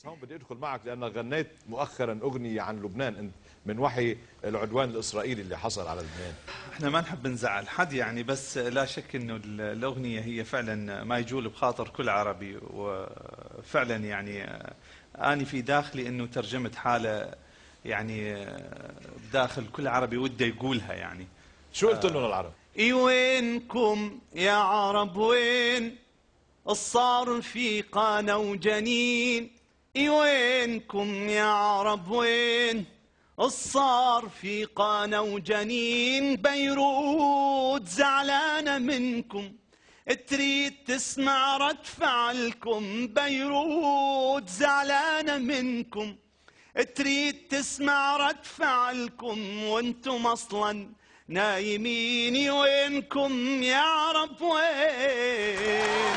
بس هون بدي ادخل معك لانك غنيت مؤخرا اغنيه عن لبنان انت من وحي العدوان الاسرائيلي اللي حصل على لبنان. احنا ما نحب نزعل حد يعني، بس لا شك انه الاغنيه هي فعلا ما يجول بخاطر كل عربي، وفعلا يعني اني في داخلي انه ترجمت حاله يعني بداخل كل عربي وده يقولها يعني. شو قلت لهم العرب؟ اي وينكم يا عرب وين الصار في قانا وجنين، اي وينكم يا عرب وين الصار في قانا وجنين، بيروت زعلانة منكم تريد تسمع رد فعلكم، بيروت زعلانة منكم تريد تسمع رد فعلكم، وانتم اصلا نايمين، وينكم يا عرب وين.